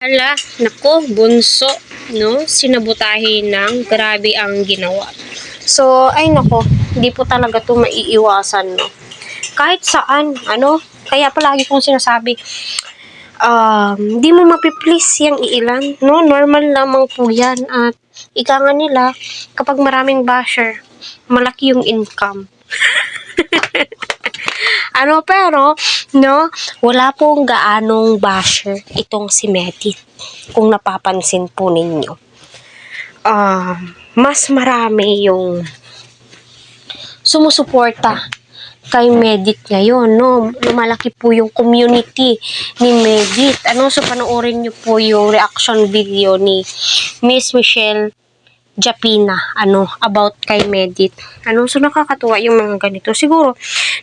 Hala, nako, bunso, no? Sinabutahin ng grabe ang ginawa. So, ay nako, hindi po talaga to maiiwasan, no? Kahit saan, ano? Kaya palagi kong sinasabi, di mo mapiplease yung iilan, no? Normal lamang po yan. At ika nga nila, kapag maraming basher, malaki yung income. Pero, no, wala pong gaanong basher itong si Medit. Kung napapansin po ninyo. Mas marami yung sumusuporta kay Medit ngayon, no? Lumalaki po yung community ni Medit. So panoorin nyo po yung reaction video ni Miss Michelle Japina, about kay Medit. So nakakatuwa yung mga ganito. Siguro,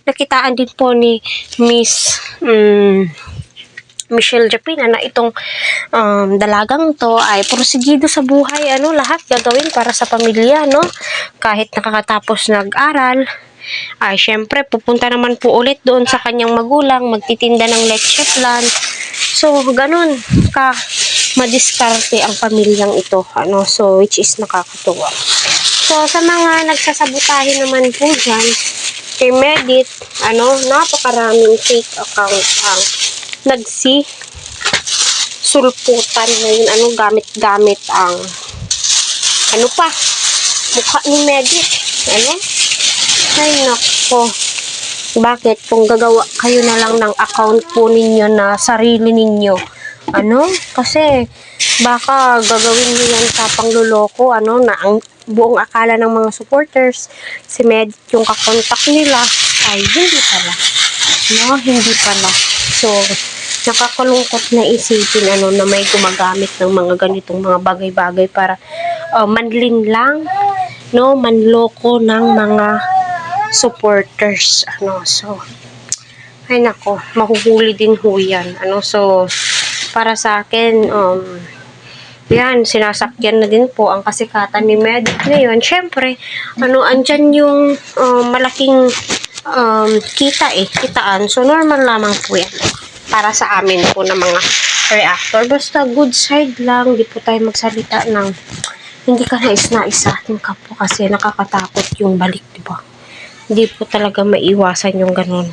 nakitaan din po ni Miss Michelle Japina na itong dalagang to ay porsigido sa buhay, lahat gagawin para sa pamilya, no? Kahit nakakatapos nag-aral, ay syempre pupunta naman po ulit doon sa kanyang magulang, magtitinda ng leche flan. So, ganun ka madiskarte ang pamilyang ito, so which is nakakatuwa. So, sa mga nagsasabotahe naman po dyan, kay Medit, napakaraming fake account ang sulputan ngayon, gamit-gamit ang mukha ni Medit, ay nako, bakit kung gagawa kayo na lang ng account po ninyo na sarili ninyo, kasi baka gagawin nyo yan sa pangluloko, na ang buong akala ng mga supporters si Medit yung kakontak nila, ay hindi pala. So, nakakalungkot na isipin na may gumagamit ng mga ganitong mga bagay-bagay para manlinlang, manloko ng mga supporters, so ay nako, mahuhuli din ho yan, so para sa akin, yan, sinasakyan na din po ang kasikatan ni Medit ngayon. Syempre, andyan yung malaking kitaan. So, normal lamang po yan para sa amin po na mga reactor. Basta good side lang, di po tayo magsalita ng hindi ka nais-nais sa ating kapwa kasi nakakatakot yung balik, di ba? Hindi po talaga maiwasan yung ganun.